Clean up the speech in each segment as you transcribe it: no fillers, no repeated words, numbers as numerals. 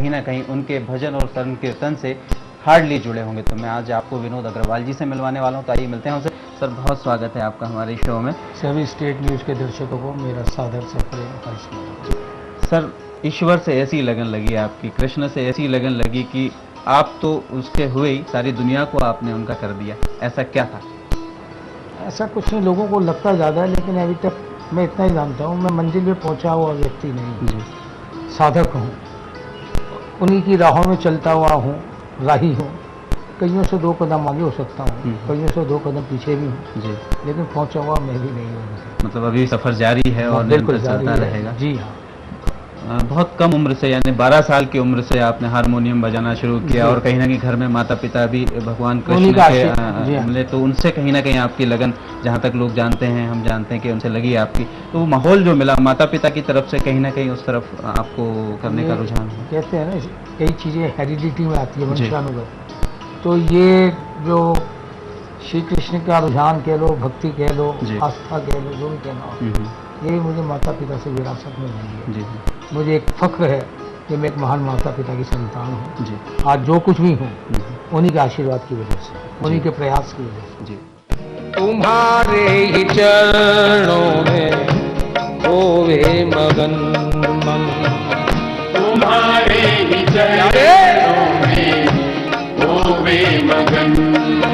कहीं ना कहीं उनके भजन और संकीर्तन से हार्डली जुड़े होंगे। तो मैं आज आपको विनोद अग्रवाल जी से मिलवाने वाला हूँ, तो आइए मिलते हैं उनसे। सर, बहुत स्वागत है आपका हमारे शो में। सभी स्टेट न्यूज़ के दर्शकों को मेरा सादर से प्रेम नमस्कार। सर, ईश्वर से ऐसी लगन लगी आपकी, कृष्ण से ऐसी लगन लगी कि आप तो उसके हुए ही सारी दुनिया को आपने उनका कर दिया। ऐसा क्या था? ऐसा कुछ नहीं, लोगों को लगता ज़्यादा है, लेकिन अभी तक मैं इतना ही जानता हूँ, मैं मंजिल में पहुँचा हुआ व्यक्ति नहीं, जी साधक हूँ, उन्हीं की राहों में चलता हुआ हूँ, राही हूँ। कईयों से 2 कदम आगे हो सकता हूँ, कईयों से 2 कदम पीछे भी हूँ, जी। लेकिन पहुँचा हुआ मैं भी नहीं हूँ। मतलब अभी सफ़र जारी है और बिल्कुल निरंतर जारी चलता है। रहेगा। जी हाँ। बहुत कम उम्र से, यानी 12 साल की उम्र से आपने हारमोनियम बजाना शुरू किया, जी। और कहीं ना कहीं घर में माता पिता भी भगवान उन्हीं कृष्ण का के जी हाँ। मिले, तो उनसे कहीं ना कहीं आपकी लगन, जहाँ तक लोग जानते हैं, हम जानते हैं कि उनसे लगी आपकी, तो वो माहौल जो मिला माता पिता की तरफ से, कहीं ना कहीं उस तरफ आपको करने का ये रुझान हुआ। कहते हैं ना, कई चीज़ें हेरिडिटी में आती है, जी वंशानुगत। तो ये जो श्री कृष्ण का रुझान कह लो, भक्ति कह लो, जी। आस्था कह लो, जो भी कहना, ये मुझे माता पिता से विरासत में मिली है। जी मुझे एक फख्र है कि मैं एक महान माता पिता की संतान हूँ। जी आज जो कुछ भी हूँ उन्हीं के आशीर्वाद की वजह से, उन्हीं के प्रयास की वजह से। जी। तुम्हारे ही चरणों में होवे मगन मन, तुम्हारे ही चरणों में होवे मगन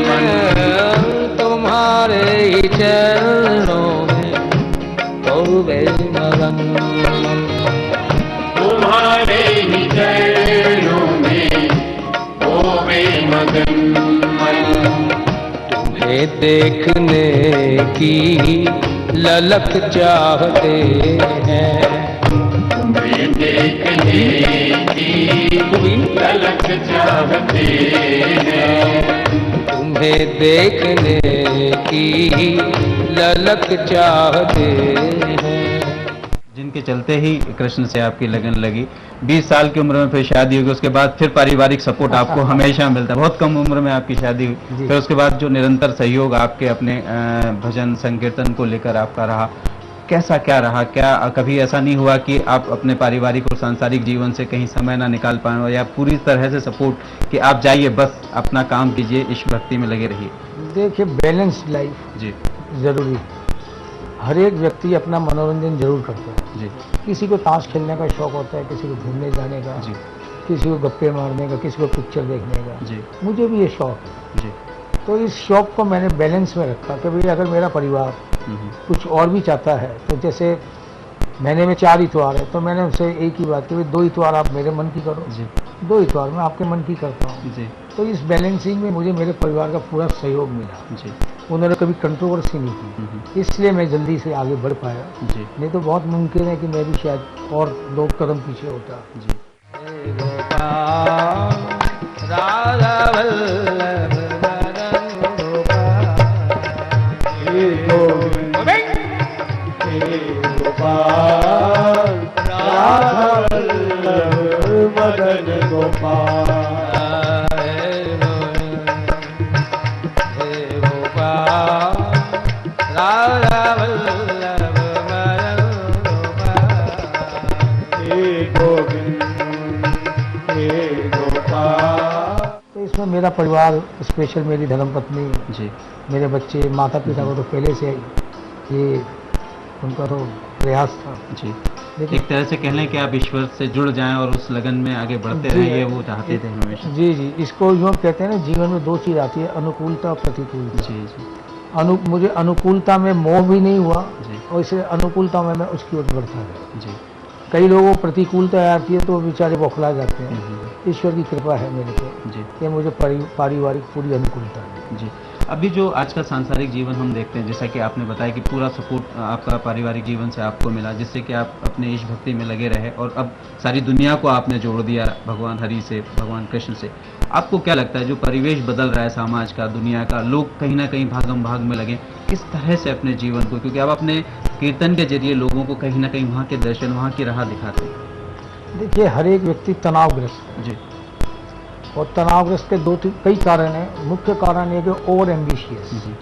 मन, तुम्हारे ही चरणों में होवे मगन मन, तुम्हारे ही चरणों में होवे मगन मन। तुम्हें देखने की ललक चाहते हैं, तुम्हें देखने की ललक चाहते हैं, तुम्हें देखने की ललक चाहते हैं। जिनके चलते ही कृष्ण से आपकी लगन लगी। 20 साल की उम्र में फिर शादी होगी, उसके बाद फिर पारिवारिक सपोर्ट आपको हमेशा मिलता है। बहुत कम उम्र में आपकी शादी हुई, फिर उसके बाद जो निरंतर सहयोग आपके अपने भजन संकीर्तन को लेकर आपका रहा, कैसा क्या रहा? क्या कभी ऐसा नहीं हुआ कि आप अपने पारिवारिक और सांसारिक जीवन से कहीं समय ना निकाल पाए, या पूरी तरह से सपोर्ट कि आप जाइए, बस अपना काम कीजिए, इस भक्ति में लगे रहिए? देखिए, बैलेंस्ड लाइफ जी ज़रूरी है। हर एक व्यक्ति अपना मनोरंजन जरूर करता है। जी किसी को ताश खेलने का शौक होता है, किसी को घूमने जाने का, जी किसी को गप्पे मारने का, किसी को पिक्चर देखने का। जी मुझे भी ये शौक है। जी। तो इस शौक को मैंने बैलेंस में रखा कि भाई अगर मेरा परिवार कुछ और भी चाहता है, तो जैसे महीने में 4 इतवार है, तो मैंने उनसे एक ही बात की, भाई 2 इतवार आप मेरे मन की करो, जी 2 इतवार मैं आपके मन की करता हूँ। जी तो इस बैलेंसिंग में मुझे मेरे परिवार का पूरा सहयोग मिला। जी उन्होंने कभी कंट्रोवर्सी नहीं की, इसलिए मैं जल्दी से आगे बढ़ पाया। जी नहीं तो बहुत मुमकिन है कि मैं भी शायद और 2 कदम पीछे होता। जी। राधा वल्लभ मदन गोपाल, हे गोविंद हे गोपाल, राधा वल्लभ मदन गोपाल, हे गोपाल, राधा वल्लभ मदन गोपाल। हे गोविंद हे गोपाल। तो इसमें मेरा परिवार, स्पेशल मेरी धर्मपत्नी, जी मेरे बच्चे, माता पिता को तो पहले से ये उनका तो प्रयास था। जी। लेकिन एक तरह से कह लें कि आप ईश्वर से जुड़ जाएं और उस लगन में आगे बढ़ते जी, रहिए, वो चाहते थे हमेशा। जी जी, इसको यूँ कहते हैं ना, जीवन में 2 चीज़ आती है, अनुकूलता और प्रतिकूलता। जी जी मुझे अनुकूलता में मोह भी नहीं हुआ, जी और इसे अनुकूलता में मैं उसकी ओर बढ़ता गया। जी कई लोगों को प्रतिकूलता आती है तो वो बेचारे बौखला जाते हैं। ईश्वर की कृपा है मेरे पे जी कि मुझे पारिवारिक पूरी अनुकूलता है। जी। अभी जो आज का सांसारिक जीवन हम देखते हैं, जैसा कि आपने बताया कि पूरा सपोर्ट आपका पारिवारिक जीवन से आपको मिला, जिससे कि आप अपने इस भक्ति में लगे रहे, और अब सारी दुनिया को आपने जोड़ दिया भगवान हरि से, भगवान कृष्ण से। आपको क्या लगता है, जो परिवेश बदल रहा है समाज का, दुनिया का, लोग कहीं ना कहीं भागम भाग में लगे, किस तरह से अपने जीवन को, क्योंकि आप अपने कीर्तन के जरिए लोगों को कहीं ना कहीं वहाँ के दर्शन, वहाँ की राह दिखाते हैं? देखिए, हर एक व्यक्ति तनावग्रस्त है, जी और तनावग्रस्त के 2 कई कारण हैं। मुख्य कारण ये कि ओवर एम्बिशियस, जी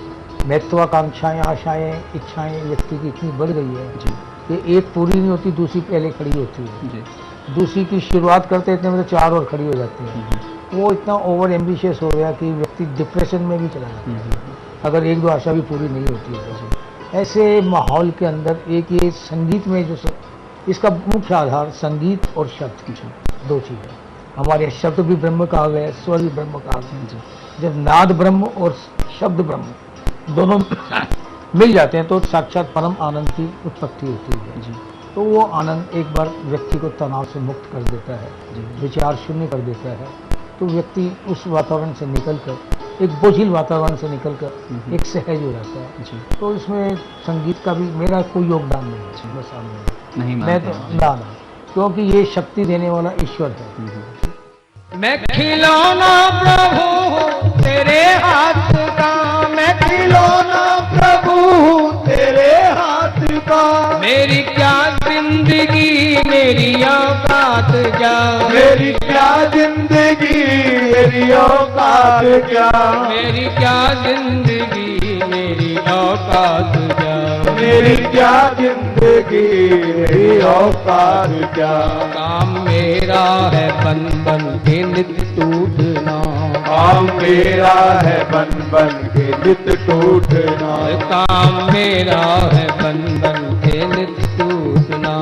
महत्वाकांक्षाएं, आशाएं, इच्छाएं व्यक्ति की इतनी बढ़ गई है जी कि एक पूरी नहीं होती, दूसरी पहले खड़ी होती है। जी दूसरी की शुरुआत करते इतने में तो 4 और खड़ी हो जाती है। वो इतना ओवर एम्बिशियस हो गया कि व्यक्ति डिप्रेशन में भी चला जाता है अगर 1-2 आशा भी पूरी नहीं होती है तो। ऐसे माहौल के अंदर एक ये संगीत में जो इसका मुख्य आधार संगीत और शब्द, 2 चीज़ें। हमारे शब्द भी ब्रह्म कहा गया है, स्वर भी ब्रह्म कहा गया है। जब नाद ब्रह्म और शब्द ब्रह्म दोनों मिल जाते हैं तो साक्षात परम आनंद की उत्पत्ति होती है। तो वो आनंद एक बार व्यक्ति को तनाव से मुक्त कर देता है, विचार शून्य कर देता है। तो व्यक्ति उस वातावरण से निकलकर, एक बोझिल वातावरण से निकलकर एक सहज हो जाता है। तो इसमें संगीत का भी मेरा कोई योगदान नहीं है, मैं सामने नहीं मैं तो मानते हैं। ना, क्योंकि ये शक्ति देने वाला ईश्वर है। मैं खिलौना प्रभु हूँ तेरे हाथ का, मैं खिलौना प्रभु हूँ तेरे हाथ का। मेरी क्या जिंदगी मेरी औकात क्या, मेरी क्या जिंदगी मेरी औकात क्या, मेरी क्या जिंदगी मेरी औकात क्या, मेरी क्या जिंदगी मेरी औकात क्या। काम मेरा है बन बन के नित टूटना, काम मेरा है बन बन के नित टूटना, काम मेरा है बन बन के नित टूटना,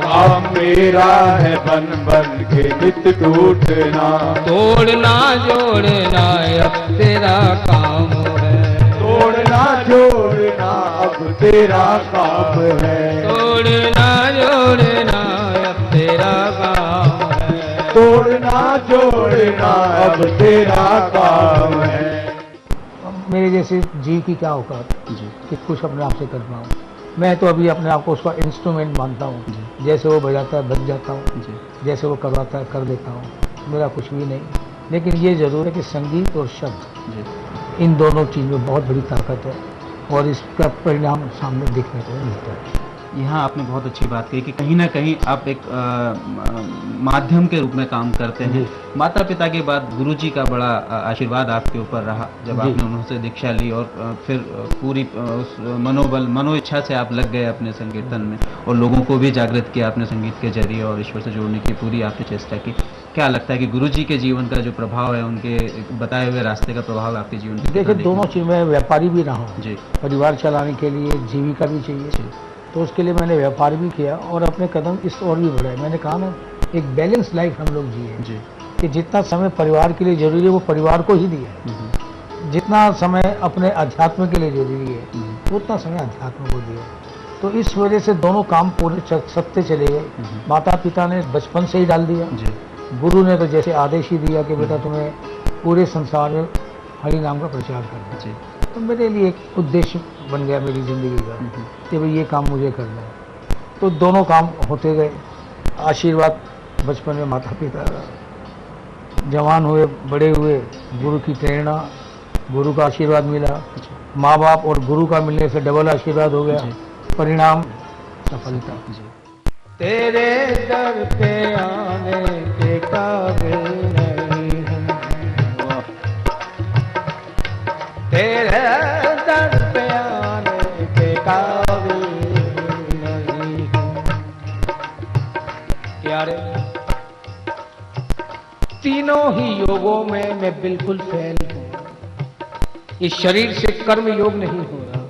काम मेरा है बन बन के नित टूटना। तोड़ना जोड़ना अब तेरा काम है, तोड़ना जोड़ना अब तेरा काम है, तोड़ना जोड़ना अब तेरा काम है, तोड़ना जोड़ना अब तेरा काम है। मेरे जैसे जीव की क्या औकात कि कुछ अपने आप से कर पाऊँ। मैं तो अभी अपने आप को उसका इंस्ट्रूमेंट मानता हूँ। जैसे वो बजाता है बज जाता हूँ, जैसे वो करवाता है कर देता हूँ, मेरा कुछ भी नहीं। लेकिन ये ज़रूर है कि संगीत और शब्द, इन दोनों चीज़ में बहुत बड़ी ताकत है और इसका परिणाम सामने देखने को मिलता है। यहाँ आपने बहुत अच्छी बात कही कि कहीं ना कहीं आप एक माध्यम के रूप में काम करते हैं। माता पिता के बाद गुरुजी का बड़ा आशीर्वाद आपके ऊपर रहा जब आपने उनसे दीक्षा ली और फिर पूरी उस मनो इच्छा से आप लग गए अपने संकीर्तन में और लोगों को भी जागृत किया अपने संगीत के जरिए और ईश्वर से जोड़ने की पूरी आपने चेष्टा की। क्या लगता है कि गुरुजी के जीवन का जो प्रभाव है, उनके बताए हुए रास्ते का प्रभाव आपके जीवन में? देखिए, दोनों चीज़ में व्यापारी भी रहा हूँ जी, परिवार चलाने के लिए जीविका भी चाहिए, तो उसके लिए मैंने व्यापार भी किया और अपने कदम इस और भी बढ़ाए। मैंने कहा ना, एक बैलेंस लाइफ हम लोग जिए जी, कि जितना समय परिवार के लिए जरूरी है वो परिवार को ही दिया, जितना समय अपने अध्यात्म के लिए जरूरी है उतना समय अध्यात्म को दिया। तो इस वजह से दोनों काम पूरे सत्य चले गए। माता पिता ने बचपन से ही डाल दिया, गुरु ने तो जैसे आदेश ही दिया कि बेटा तुम्हें पूरे संसार में हरि नाम का प्रचार करना चाहिए। तो मेरे लिए एक उद्देश्य बन गया मेरी ज़िंदगी का कि भाई ये काम मुझे करना है। तो दोनों काम होते गए। आशीर्वाद बचपन में माता पिता का, जवान हुए बड़े हुए गुरु की प्रेरणा, गुरु का आशीर्वाद मिला, माँ बाप और गुरु का मिलने से डबल आशीर्वाद हो गया, परिणाम सफलता। तेरे दर पे आने के काबिल नहीं हूँ, तेरे दर पे आने के काबिल नहीं हूँ। प्यारे, तीनों ही योगों में मैं बिल्कुल फेल हूँ। इस शरीर से कर्म योग नहीं हो रहा,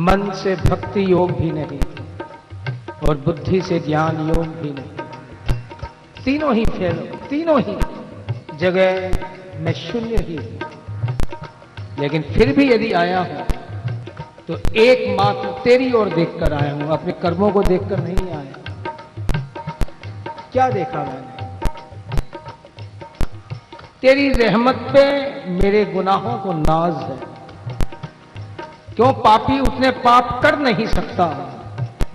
मन से भक्ति योग भी नहीं और बुद्धि से ज्ञान योग भी नहीं। तीनों ही फेल, तीनों ही जगह मैं शून्य ही हूं। लेकिन फिर भी यदि आया हूं तो एकमात्र तेरी ओर देखकर आया हूं, अपने कर्मों को देखकर नहीं आया। क्या देखा मैंने? तेरी रहमत पे मेरे गुनाहों को नाज है। क्यों पापी उतने पाप कर नहीं सकता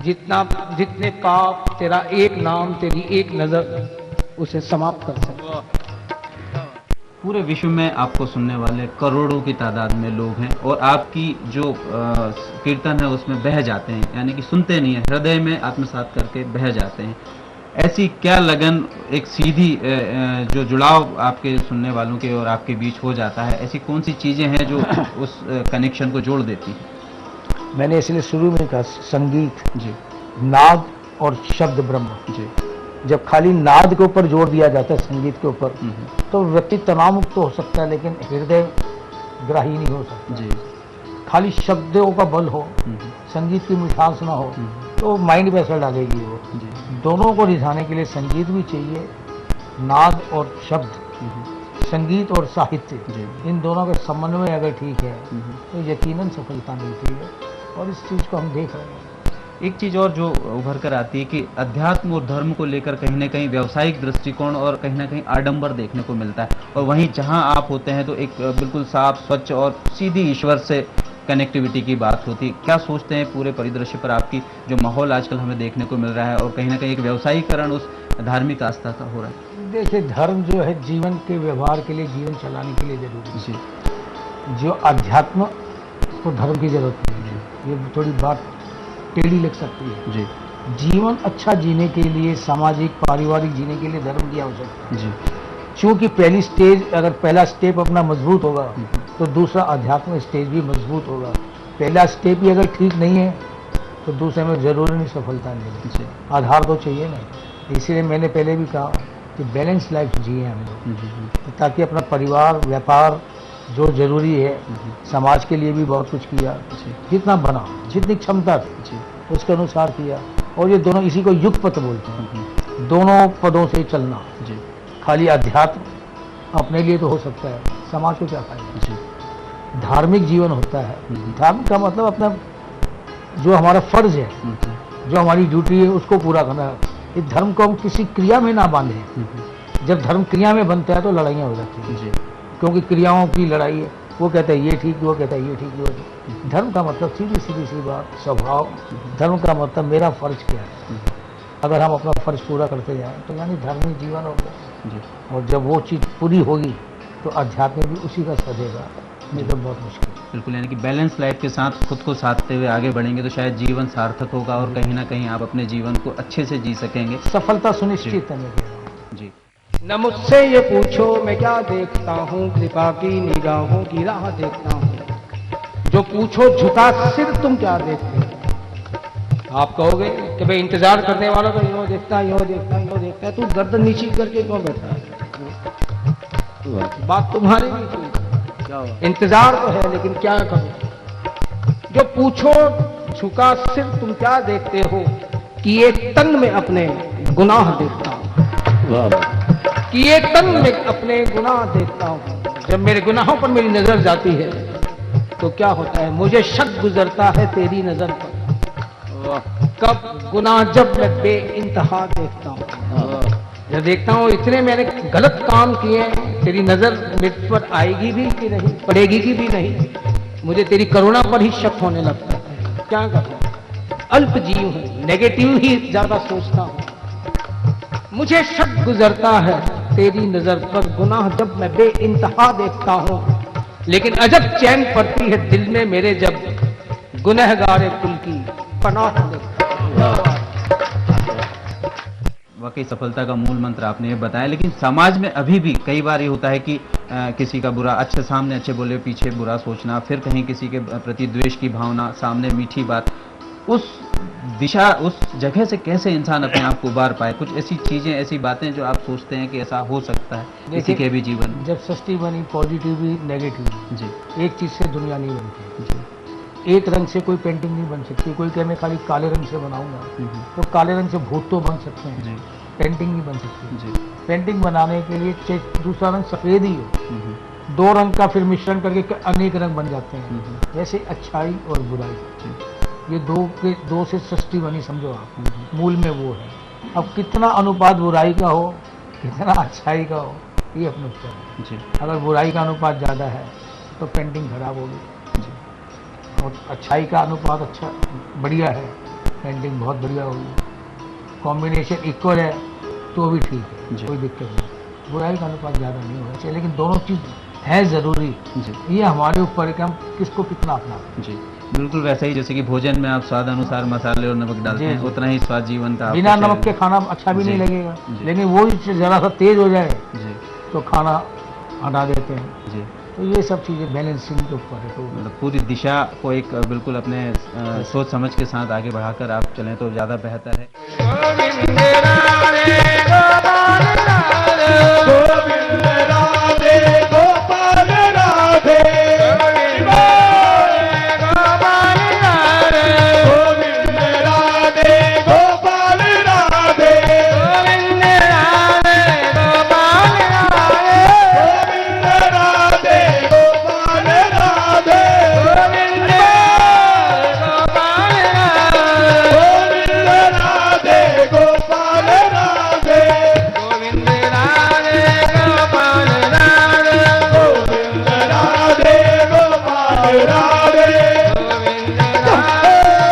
जितने पाप तेरा एक नाम, तेरी एक नजर उसे समाप्त कर सकता। पूरे विश्व में आपको सुनने वाले करोड़ों की तादाद में लोग हैं और आपकी जो कीर्तन है उसमें बह जाते हैं, यानी कि सुनते नहीं है, हृदय में आत्मसात करके बह जाते हैं। ऐसी क्या लगन, एक सीधी जो जुड़ाव आपके सुनने वालों के और आपके बीच हो जाता है, ऐसी कौन सी चीज़ें हैं जो उस कनेक्शन को जोड़ देती हैं? मैंने इसलिए शुरू में कहा, संगीत जी, नाद और शब्द ब्रह्म जी, जब खाली नाद के ऊपर जोर दिया जाता है, संगीत के ऊपर, तो व्यक्ति तनाव मुक्त तो हो सकता है, लेकिन हृदय ग्राही नहीं हो सकता। जी। खाली शब्दों का बल हो, संगीत की मिठास ना हो, तो माइंड पे असर डालेगी वो। जी। दोनों को रिझाने के लिए संगीत भी चाहिए, नाद और शब्द, संगीत और साहित्य, इन दोनों के समन्वय अगर ठीक है तो यकीनन सफलता मिलती है, और इस चीज़ को हम देख रहे हैं। एक चीज और जो उभर कर आती है कि अध्यात्म और धर्म को लेकर कहीं ना कहीं व्यावसायिक दृष्टिकोण और कहीं ना कहीं आडंबर देखने को मिलता है, और वहीं जहां आप होते हैं तो एक बिल्कुल साफ, स्वच्छ और सीधी ईश्वर से कनेक्टिविटी की बात होती है। क्या सोचते हैं पूरे परिदृश्य पर, आपकी जो माहौल आजकल हमें देखने को मिल रहा है और कहीं ना कहीं एक व्यावसायीकरण उस धार्मिक आस्था का हो रहा है? देखिए, धर्म जो है जीवन के व्यवहार के लिए, जीवन चलाने के लिए जरूरी है। जी। जो अध्यात्म को धर्म की जरूरत नहीं है, ये थोड़ी बात टेढ़ी लग सकती है। जी। जीवन अच्छा जीने के लिए, सामाजिक पारिवारिक जीने के लिए धर्म की आवश्यकता है। जी। क्योंकि पहली स्टेज, अगर पहला स्टेप अपना मजबूत होगा तो दूसरा अध्यात्म स्टेज भी मजबूत होगा। पहला स्टेप ही अगर ठीक नहीं है तो दूसरे में जरूरी नहीं सफलता मिलेगी। आधार तो चाहिए ना। इसीलिए मैंने पहले भी कहा कि बैलेंस लाइफ जिए हम लोग, ताकि अपना परिवार, व्यापार जो जरूरी है, समाज के लिए भी बहुत कुछ किया, जितना बना, जितनी क्षमता थी उसके अनुसार किया। और ये दोनों, इसी को युगपथ बोलते हैं, दोनों पदों से चलना। खाली अध्यात्म अपने लिए तो हो सकता है, समाज को क्या फायदा। धार्मिक जीवन होता है, धार्मिक का मतलब अपना जो हमारा फर्ज है, जो हमारी ड्यूटी है, उसको पूरा करना है। इस धर्म को हम किसी क्रिया में ना बांधे। जब धर्म क्रिया में बनता है तो लड़ाइयाँ हो जाती हैं, क्योंकि क्रियाओं की लड़ाई है। वो कहता है ये ठीक, वो कहता है ये ठीक, वो ठीक। धर्म का मतलब सीधी सीधी सी बात, स्वभाव। धर्म का मतलब मेरा फर्ज क्या है। अगर हम अपना फर्ज पूरा करते जाएं तो यानी धार्मिक जीवन हो गया। और जब वो चीज़ पूरी होगी तो अध्यात्म भी उसी का सधेगा, नहीं तो बहुत मुश्किल। बिल्कुल, यानी कि बैलेंस लाइफ के साथ खुद को साधते हुए आगे बढ़ेंगे तो शायद जीवन सार्थक होगा और कहीं ना कहीं आप अपने जीवन को अच्छे से जी सकेंगे। सफलता सुनिश्चित है। मैं कह रहा हूं जी। न मुझसे ये पूछो मैं क्या देखता हूँ, कृपा की निगाहों की राह देखता हूँ। जो पूछो झुका सिर तुम क्या देखते हो। आप कहोगे कि भाई इंतजार करने वाला तो यूँ देखता है, यूँ देखता है, यूँ देखता है, तू गर्दन नीची करके क्यों बैठा है। बात तुम्हारी भी थी, इंतजार तो है, लेकिन क्या करो। जो पूछो झुका सिर तुम क्या देखते हो, कि एक तन में अपने गुनाह देखता हूँ, कि एक तन में अपने गुनाह देखता हूँ। जब मेरे गुनाहों पर मेरी नजर जाती है तो क्या होता है, मुझे शक गुजरता है तेरी नजर पर। कब गुनाह, जब मैं बेइंतहा देखता हूँ। जब देखता हूँ इतने मैंने गलत काम किए, तेरी नजर मेरे पर आएगी भी कि नहीं, पड़ेगी कि भी नहीं, मुझे तेरी करुणा पर ही शक होने लगता है। क्या करूं, अल्प जीव हूं, नेगेटिव ही ज्यादा सोचता हूं। मुझे शक गुजरता है तेरी नजर पर, गुनाह जब मैं बेइंतहा देखता हूं। लेकिन अजब चैन पड़ती है दिल में मेरे, जब गुनहगारे कुल की पनाह देखता हूं। वाकई सफलता का मूल मंत्र आपने ये बताया, लेकिन समाज में अभी भी कई बार ये होता है कि किसी का बुरा, अच्छे सामने अच्छे बोले, पीछे बुरा सोचना, फिर कहीं किसी के प्रति द्वेष की भावना, सामने मीठी बात। उस दिशा, उस जगह से कैसे इंसान अपने आप को उबार पाए? कुछ ऐसी चीजें, ऐसी बातें जो आप सोचते हैं कि ऐसा हो सकता है किसी के भी जीवन में? जब सृष्टि बनी, पॉजिटिव भी नेगेटिव भी, जी। एक चीज से दुनिया नहीं बनती। जी। एक रंग से कोई पेंटिंग नहीं बन सकती। कोई कहे मैं खाली काले रंग से बनाऊंगा, तो काले रंग से भूत तो बन सकते हैं, जी। पेंटिंग नहीं बन सकती। जी। पेंटिंग बनाने के लिए चाहे दूसरा रंग सफेद ही हो, दो रंग का फिर मिश्रण करके अनेक रंग बन जाते हैं। जैसे अच्छाई और बुराई, ये दो से सृष्टि बनी, समझो आप। मूल में वो है। अब कितना अनुपात बुराई का हो, कितना अच्छाई का हो, ये अपने ऊपर है। अगर बुराई का अनुपात ज़्यादा है तो पेंटिंग खराब होगी, और अच्छाई का अनुपात अच्छा बढ़िया है, पेंटिंग बहुत बढ़िया होगी। कॉम्बिनेशन इक्वल है तो भी ठीक है, कोई दिक्कत नहीं। बुराई का अनुपात ज़्यादा नहीं होना चाहिए, लेकिन दोनों चीज़ है ज़रूरी। ये हमारे ऊपर है कि हम किसको कितना अपनाते। जी, बिल्कुल वैसा ही जैसे कि भोजन में आप स्वाद अनुसार मसाले और नमक डालते हैं, उतना ही स्वाद जीवन का। बिना नमक के खाना अच्छा भी नहीं लगेगा, लेकिन वो ज़रा सा तेज हो जाए तो खाना हटा देते हैं। जी। तो ये सब चीज़ें बैलेंसिंग के ऊपर है। तो मतलब पूरी दिशा को एक बिल्कुल अपने सोच समझ के साथ आगे बढ़ाकर आप चलें तो ज़्यादा बेहतर है। गोविंद राधे गोपाल राधे गोविंद राधे गोपाल राधे गोपाल राधे गोविंद राधे गोपाल राधे गोविंद राधे गोपाल राधे गोविंद राधे गोपाल राधे गोविंद गोपाल राधे गोविंद राधे गोपाल राधे गोविंद राधे गोपाल राधे गोविंद राधे गोपाल राधे गोविंद राधे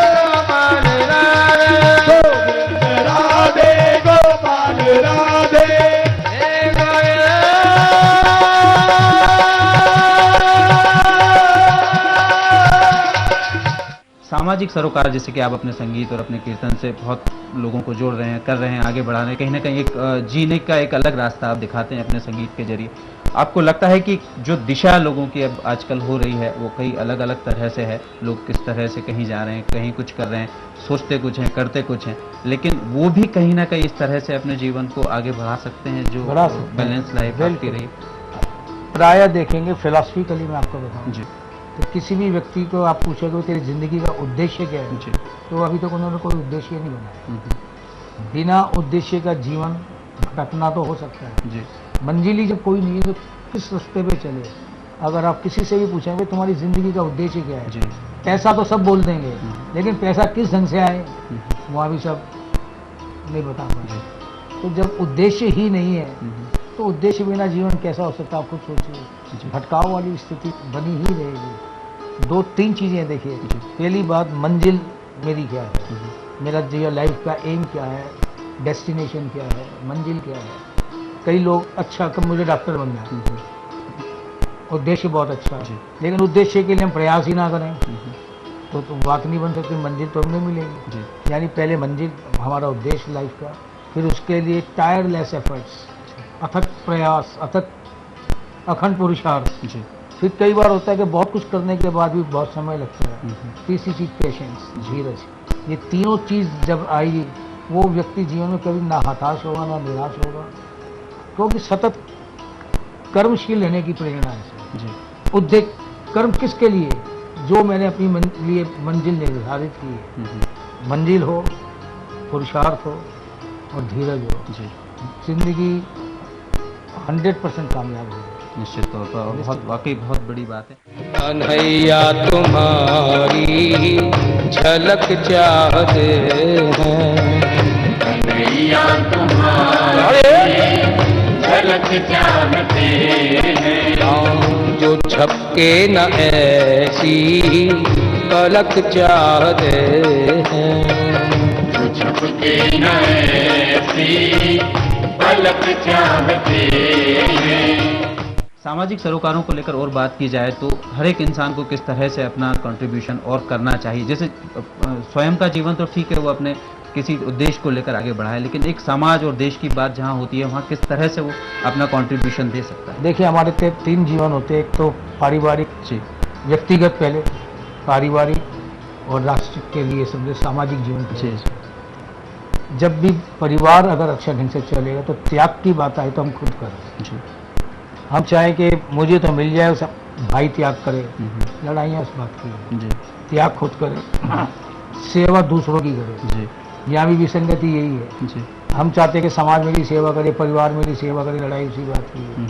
गोपाल राधे गोविंद राधे गोपाल राधे हे गोविंद सामाजिक सरोकार जैसे कि आप अपने संगीत और अपने कीर्तन से बहुत लोगों को जोड़ रहे हैं, कर रहे हैं, आगे बढ़ा रहे हैं, कहीं ना कहीं एक जीने का एक अलग रास्ता आप दिखाते हैं अपने संगीत के जरिए। आपको लगता है कि जो दिशा लोगों की अब आजकल हो रही है वो कई अलग अलग तरह से है, लोग किस तरह से कहीं जा रहे हैं, कहीं कुछ कर रहे हैं, सोचते कुछ हैं, करते कुछ हैं, लेकिन वो भी कहीं ना कहीं इस तरह से अपने जीवन को आगे बढ़ा सकते हैं जो बढ़ा सकते हैं। बैलेंस लाइफ आपकी रही। प्रायः देखेंगे फिलॉसफिकली मैं आपको बताऊं जी तो किसी भी व्यक्ति को आप पूछोगे तेरी जिंदगी का उद्देश्य क्या है, जी तो अभी तक उन्होंने कोई उद्देश्य नहीं बनाया। हम्म, बिना उद्देश्य का जीवन भटकना तो हो सकता है, जी मंजिल ही जब कोई नहीं है तो किस रास्ते पे चले। अगर आप किसी से भी पूछेंगे तुम्हारी जिंदगी का उद्देश्य क्या है, जी पैसा तो सब बोल देंगे, लेकिन पैसा किस ढंग से आए हम्म, वहाँ भी सब नहीं बता पाए। जी तो जब उद्देश्य ही नहीं है हम्म, तो उद्देश्य बिना जीवन कैसा हो सकता है, आप खुद सोचिए। जी भटकाव वाली स्थिति बनी ही रहेगी। दो तीन चीज़ें देखिए, जी। पहली बात मंजिल मेरी क्या है, हम्म, मेरा जो लाइफ का एम क्या है, डेस्टिनेशन क्या है, मंजिल क्या है। कई लोग अच्छा कब मुझे डॉक्टर बनना है, उद्देश्य बहुत अच्छा है, जी। लेकिन उद्देश्य के लिए हम प्रयास ही ना करें हम्म, तो बात नहीं बन सकती, मंजिल तो हमें मिलेगी। जी यानी पहले मंजिल हमारा उद्देश्य लाइफ का, फिर उसके लिए टायरलेस एफर्ट्स, अथक प्रयास, अथक अखंड पुरुषार्थ। जी फिर कई बार होता है कि बहुत कुछ करने के बाद भी बहुत समय लगता है। हम्म, तीसरी चीज पेशेंस, धीरज। ये तीनों चीज जब आएगी वो व्यक्ति जीवन में कभी ना हताश होगा ना निराश होगा, क्योंकि सतत कर्मशील रहने की प्रेरणा है। जी उद्देश्य कर्म किसके लिए, जो मैंने अपनी लिए मंजिल निर्धारित की है। हम्म, मंजिल हो, पुरुषार्थ हो और धीरज हो, जी जिंदगी 100% कामयाब होगी। निश्चित तौर पर और बहुत वाकई बहुत बड़ी बात है। कन्हैया तुम्हारी झलक चाहते हैं, कन्हैया तुम्हारी झलक चाहते हैं, जो छपके न ऐसी पलक चाहते हैं। जो छपके न ऐसी पलक चाहते हैं। सामाजिक सरोकारों को लेकर और बात की जाए तो हर एक इंसान को किस तरह से अपना कंट्रीब्यूशन और करना चाहिए। जैसे स्वयं का जीवन तो ठीक है, वो अपने किसी उद्देश्य को लेकर आगे बढ़ाए, लेकिन एक समाज और देश की बात जहाँ होती है वहाँ किस तरह से वो अपना कंट्रीब्यूशन दे सकता है। देखिए हमारे तीन जीवन होते हैं, एक तो पारिवारिक, जी व्यक्तिगत पहले, पारिवारिक और राष्ट्र के लिए समझे सामाजिक जीवन के जी लिए। जब भी परिवार अगर अच्छा ढंग से चलेगा तो त्याग की बात आए तो हम खुद करें। जी हम चाहें कि मुझे तो मिल जाए, सब भाई त्याग करे, हम्म, लड़ाइयाँ उस बात की हैं। जी त्याग खुद करे, सेवा दूसरों की करे। जी यहाँ भी विसंगति यही है। जी हम चाहते हैं कि समाज मेरी सेवा करे, परिवार मेरी सेवा करे, लड़ाई उसी बात की है। हम्म,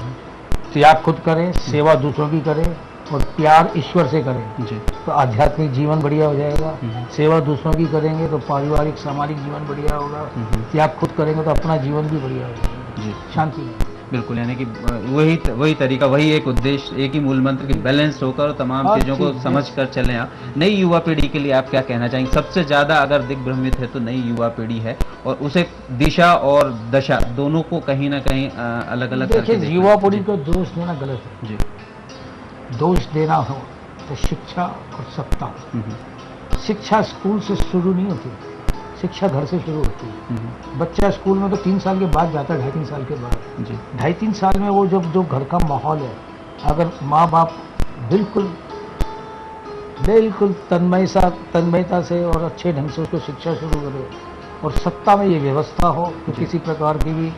त्याग खुद करें, सेवा दूसरों की करें और प्यार ईश्वर से करें जी तो आध्यात्मिक जीवन बढ़िया हो जाएगा। हम्म। सेवा दूसरों की करेंगे तो पारिवारिक सामाजिक जीवन बढ़िया होगा। हम्म, त्याग खुद करेंगे तो अपना जीवन भी बढ़िया हो जाएगा, जी शांति में। बिल्कुल, यानी कि वही तरीका, वही एक उद्देश्य, एक ही मूल मंत्र की बैलेंस होकर तमाम हर चीज़ों को चीज़, समझ कर चलें आप। नई युवा पीढ़ी के लिए आप क्या कहना चाहेंगे? सबसे ज़्यादा अगर दिग्भ्रमित है तो नई युवा पीढ़ी है और उसे दिशा और दशा दोनों को कहीं ना कहीं अलग अलग देखिए युवा पीढ़ी को दोष देना गलत है। जी दोष देना हो तो शिक्षा और सत्ता। शिक्षा स्कूल से शुरू नहीं होती, शिक्षा घर से शुरू होती है। बच्चा स्कूल में तो 3 साल के बाद जाता है, 2.5-3 साल के बाद। जी 2.5-3 साल में वो जब जो घर का माहौल है अगर माँ बाप बिल्कुल बिल्कुल तन्मयता से और अच्छे ढंग से उसको शिक्षा शुरू करे और सत्ता में ये व्यवस्था हो कि किसी प्रकार की भी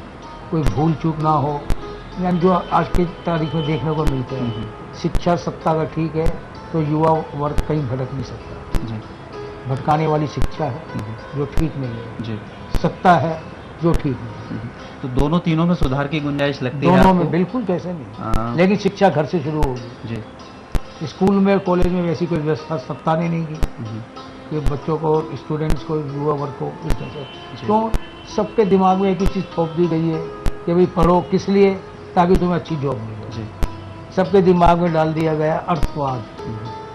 कोई भूल चूक ना हो, यानी जो आज की तारीख में देखने को मिलते हैं। शिक्षा सत्ता का ठीक है तो युवा वर्ग कहीं भटक नहीं सकता। जी भटकाने वाली शिक्षा है जो ठीक नहीं है, जी। सत्ता है जो ठीक नहीं है। तो दोनों तीनों में सुधार की गुंजाइश लगती है दोनों आपको? में बिल्कुल कैसे नहीं, हाँ। लेकिन शिक्षा घर से शुरू होगी। जी। स्कूल में कॉलेज में वैसी कोई व्यवस्था सत्ता ने नहीं की कि बच्चों को, स्टूडेंट्स को, युवा वर्ग को इस तरह से। तो सबके दिमाग में एक ही चीज़ थोप दी गई है कि भाई पढ़ो किस लिए, ताकि तुम्हें अच्छी जॉब मिले। जी। सबके दिमाग में डाल दिया गया अर्थवाद।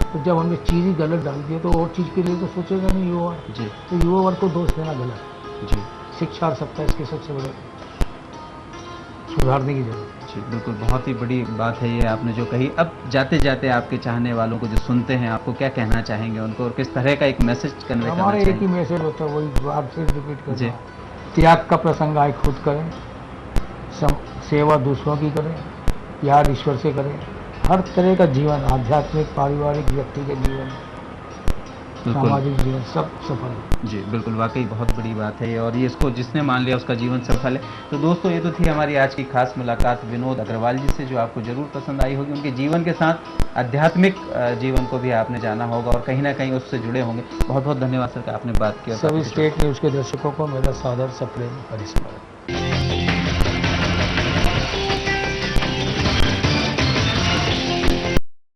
तो जब हमने चीज़ ही गलत डाल दिया तो और चीज़ के लिए तो सोचेगा नहीं युवा। जी। तो युवा वर्ग को दोष देना गलत। जी। शिक्षा और सत्ता इसके सबसे बड़े सुधारने की जरूरत है। जी बिल्कुल, बहुत ही बड़ी बात है ये आपने जो कही। अब जाते जाते आपके चाहने वालों को जो सुनते हैं, आपको क्या कहना चाहेंगे उनको, और किस तरह का एक मैसेज कन्वे करना हमारे एक ही चाहेंगे? मैसेज होता है, वही बार फिर रिपीट जी। करना, त्याग का प्रसंग आए खुद करें, सेवा दूसरों की करें, प्यार ईश्वर से करें। हर तरह का जीवन, आध्यात्मिक, पारिवारिक, व्यक्ति के जीवन, बिल्कुल। सामाजिक जीवन, सब सफल है। जी बिल्कुल, वाकई बहुत बड़ी बात है ये, और ये इसको जिसने मान लिया उसका जीवन सफल है। तो दोस्तों, ये तो थी हमारी आज की खास मुलाकात विनोद अग्रवाल जी से, जो आपको जरूर पसंद आई होगी। उनके जीवन के साथ आध्यात्मिक जीवन को भी आपने जाना होगा और कहीं ना कहीं उससे जुड़े होंगे। बहुत बहुत धन्यवाद सर कि आपने बात की। सभी स्टेट न्यूज़ के दर्शकों को मेरा सादर सप्रेम परिस्मरण।